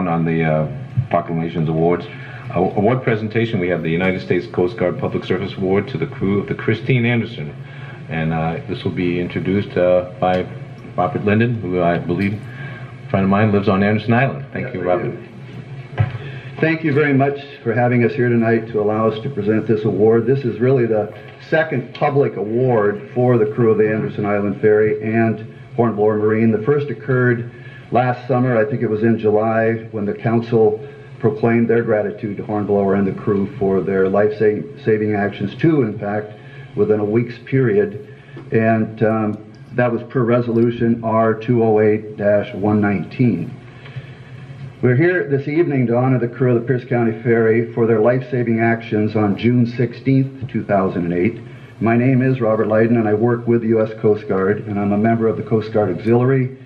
on the Proclamations Awards. Award presentation, we have the United States Coast Guard Public Service Award to the crew of the Christine Anderson. And this will be introduced by Robert Linden, who I believe, a friend of mine, lives on Anderson Island. Thank you, Robert. Thank you very much for having us here tonight to allow us to present this award. This is really the second public award for the crew of the Anderson Island Ferry and Hornblower Marine. The first occurred last summer, I think it was in July, when the council proclaimed their gratitude to Hornblower and the crew for their life-saving actions, two, in fact, within a week's period. And that was per resolution R208-119. We're here this evening to honor the crew of the Pierce County Ferry for their life-saving actions on June 16th, 2008. My name is Robert Leiden, and I work with the U.S. Coast Guard, and I'm a member of the Coast Guard Auxiliary,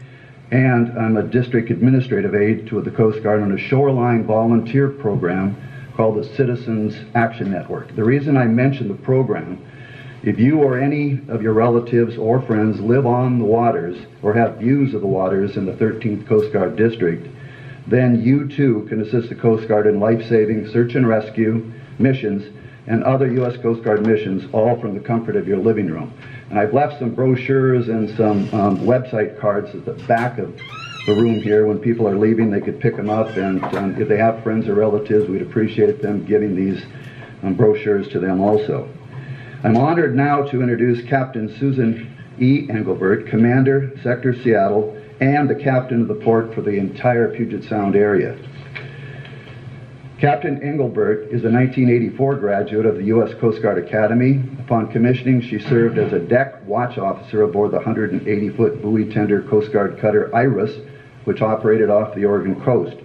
and I'm a district administrative aide to the Coast Guard on a shoreline volunteer program called the Citizens Action Network. The reason I mention the program, if you or any of your relatives or friends live on the waters or have views of the waters in the 13th Coast Guard District, then you too can assist the Coast Guard in life-saving search and rescue missions and other U.S. Coast Guard missions, all from the comfort of your living room. And I've left some brochures and some website cards at the back of the room here. When people are leaving, they could pick them up, and if they have friends or relatives, we'd appreciate them giving these brochures to them also. I'm honored now to introduce Captain Susan E. Engelbert, Commander, Sector Seattle, and the captain of the port for the entire Puget Sound area. Captain Engelbert is a 1984 graduate of the U.S. Coast Guard Academy. Upon commissioning, she served as a deck watch officer aboard the 180-foot buoy tender Coast Guard cutter Iris, which operated off the Oregon coast.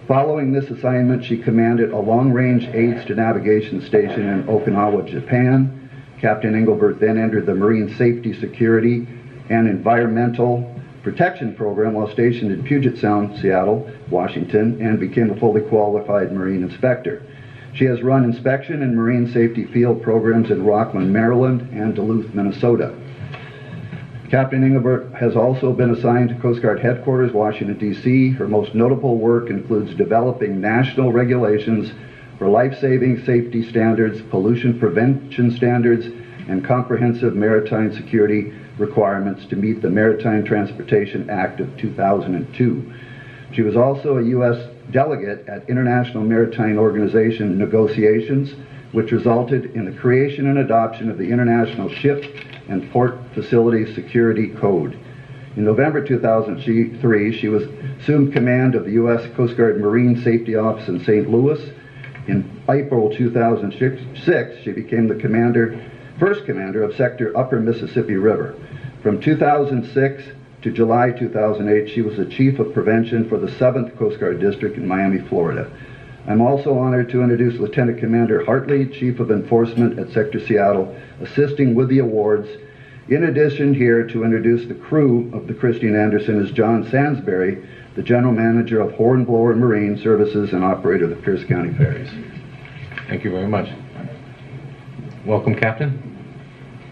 Following this assignment, she commanded a long-range aids to navigation station in Okinawa, Japan. Captain Engelbert then entered the Marine Safety, Security, and Environmental Protection Program while stationed in Puget Sound, Seattle, Washington, and became a fully qualified Marine inspector. She has run inspection and marine safety field programs in Rockland, Maryland, and Duluth, Minnesota. Captain Engelbert has also been assigned to Coast Guard Headquarters, Washington, D.C. Her most notable work includes developing national regulations for life-saving safety standards, pollution prevention standards, and comprehensive maritime security requirements to meet the Maritime Transportation Act of 2002. She was also a U.S. delegate at International Maritime Organization negotiations, which resulted in the creation and adoption of the International Ship and Port Facility Security Code. In November 2003, she assumed command of the U.S. Coast Guard Marine Safety Office in St. Louis. In April 2006, she became the first commander of Sector Upper Mississippi River. From 2006 to July 2008, she was the Chief of Prevention for the 7th Coast Guard District in Miami, Florida. I'm also honored to introduce Lieutenant Commander Hartley, Chief of Enforcement at Sector Seattle, assisting with the awards. In addition, here to introduce the crew of the Christine Anderson is John Sansbury, the General Manager of Hornblower Marine Services and operator of the Pierce County Ferries. Thank you very much. Welcome, Captain.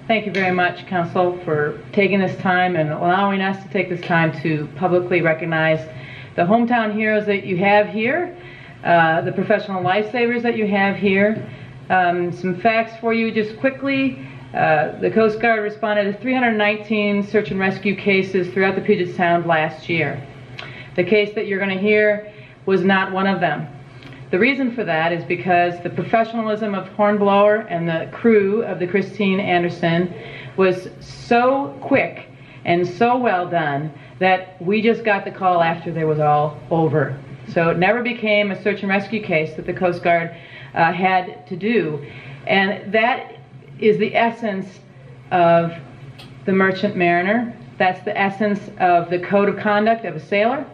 Thank you very much, Council, for taking this time and allowing us to take this time to publicly recognize the hometown heroes that you have here, the professional lifesavers that you have here. Some facts for you just quickly. The Coast Guard responded to 319 search and rescue cases throughout the Puget Sound last year. The case that you're going to hear was not one of them. The reason for that is because the professionalism of Hornblower and the crew of the Christine Anderson was so quick and so well done that we just got the call after they was all over. So it never became a search and rescue case that the Coast Guard had to do. And that is the essence of the merchant mariner. That's the essence of the code of conduct of a sailor.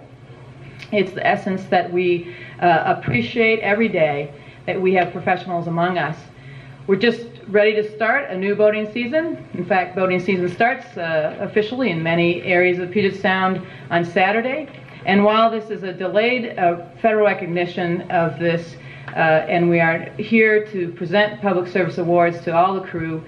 It's the essence that we appreciate every day, that we have professionals among us. We're just ready to start a new boating season. In fact, boating season starts officially in many areas of Puget Sound on Saturday. And while this is a delayed federal recognition of this, and we are here to present public service awards to all the crew,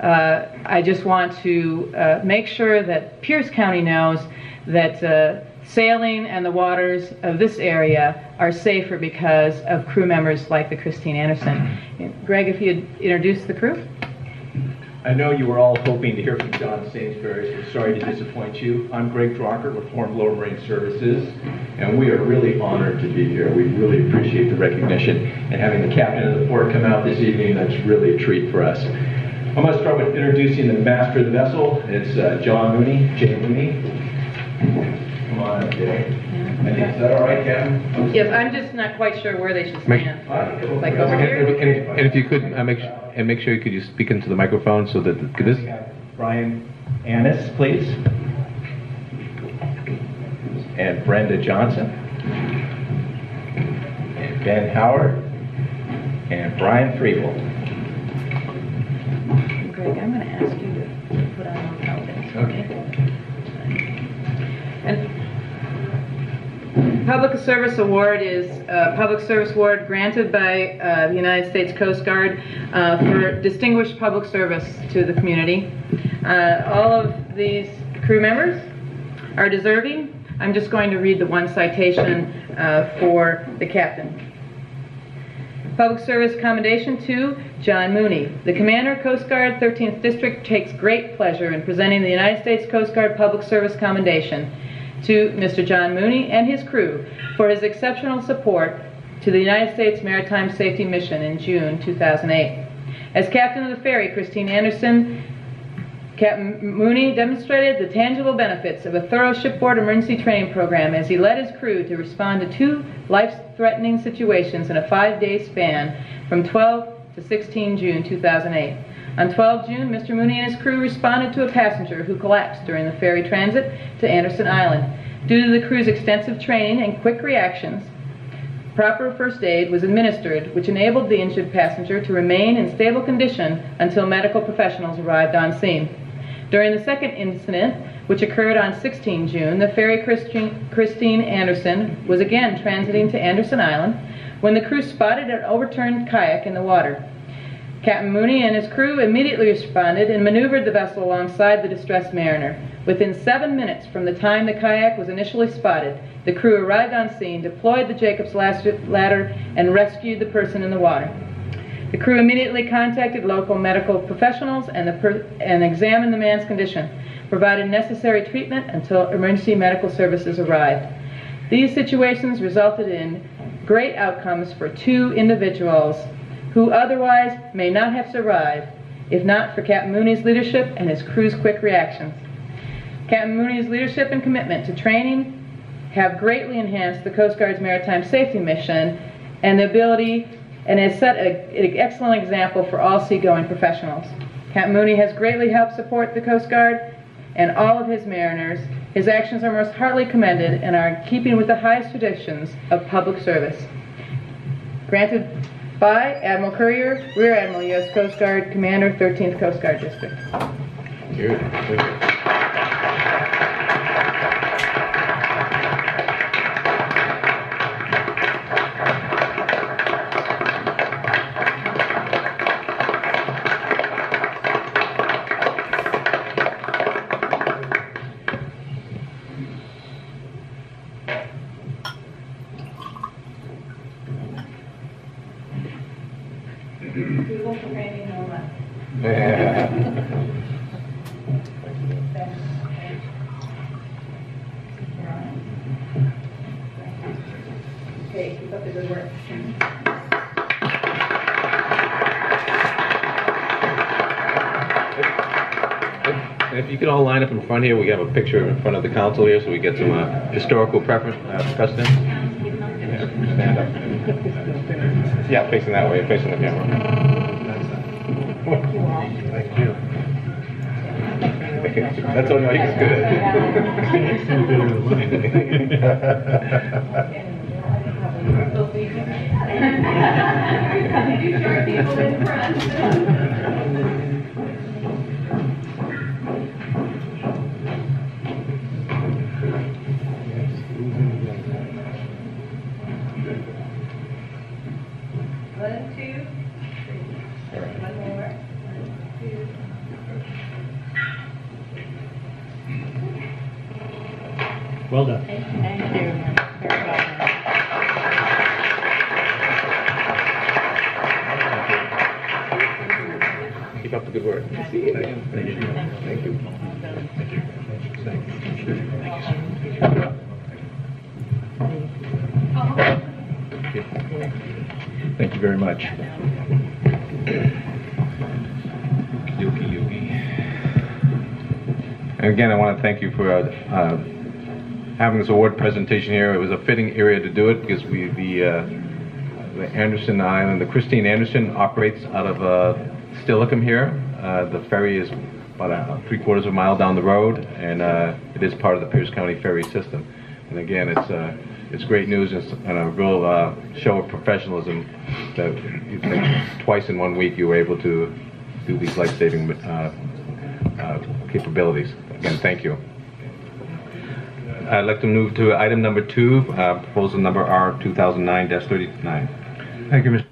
I just want to make sure that Pierce County knows that sailing and the waters of this area are safer because of crew members like the Christine Anderson. Greg, if you'd introduce the crew. I know you were all hoping to hear from John Sainsbury, so sorry to disappoint you. I'm Greg Drocker with Foreign Lower Marine Services, and we are really honored to be here. We really appreciate the recognition, and having the captain of the port come out this evening, that's really a treat for us. I'm going to start with introducing the master of the vessel. It's John Mooney, Jay Mooney. Come on up, Jay. And is that all right, Captain? Yes, I'm just not quite sure where they should stand. Like over here? And if you could make sure you speak into the microphone so that this. Brian Annis, please. And Brenda Johnson. And Ben Howard. And Brian Friebel. Greg, I'm going to ask you to put on those outfits. Okay. And Public Service Award is a public service award granted by the United States Coast Guard for distinguished public service to the community. All of these crew members are deserving. I'm just going to read the one citation for the captain. Public Service Commendation to John Mooney. The Commander, Coast Guard, 13th District, takes great pleasure in presenting the United States Coast Guard Public Service Commendation to Mr. John Mooney and his crew for his exceptional support to the United States Maritime Safety Mission in June 2008. As captain of the ferry, Christine Anderson, Captain Mooney demonstrated the tangible benefits of a thorough shipboard emergency training program as he led his crew to respond to 2 life-threatening situations in a 5-day span from 12 to 16 June 2008. On 12 June, Mr. Mooney and his crew responded to a passenger who collapsed during the ferry transit to Anderson Island. Due to the crew's extensive training and quick reactions, proper first aid was administered, which enabled the injured passenger to remain in stable condition until medical professionals arrived on scene. During the second incident, which occurred on 16 June, the ferry Christine Anderson was again transiting to Anderson Island when the crew spotted an overturned kayak in the water. Captain Mooney and his crew immediately responded and maneuvered the vessel alongside the distressed mariner. Within 7 minutes from the time the kayak was initially spotted, the crew arrived on scene, deployed the Jacob's ladder, and rescued the person in the water. The crew immediately contacted local medical professionals and examined the man's condition, provided necessary treatment until emergency medical services arrived. These situations resulted in great outcomes for 2 individuals who otherwise may not have survived if not for Captain Mooney's leadership and his crew's quick reactions. Captain Mooney's leadership and commitment to training have greatly enhanced the Coast Guard's maritime safety mission and has set an excellent example for all seagoing professionals. Captain Mooney has greatly helped support the Coast Guard and all of his mariners. His actions are most heartily commended and are in keeping with the highest traditions of public service. Granted by Admiral Currier, Rear Admiral, U.S. Coast Guard, Commander, 13th Coast Guard District. Okay, keep up the good work. And if you could all line up in front here, we have a picture in front of the council here, so we get some historical precedent. Stand up. Yeah, facing that way, facing the camera. Thank you. That's all Mike's good at. One, two, three. One more. One, two. Well done. Thank you. Very well done. Keep up the good work. Thank you. Thank you. Thank you very much. And again, I want to thank you for having this award presentation here. It was a fitting area to do it because the Anderson Island, the Christine Anderson operates out of Steilacoom here. The ferry is about 3/4 of a mile down the road, and it is part of the Pierce County Ferry system. And again, it's great news and a real show of professionalism that twice in 1 week you were able to do these life-saving capabilities. Again, thank you. I'd like to move to item number 2, proposal number R 2009-39. Thank you, Mr.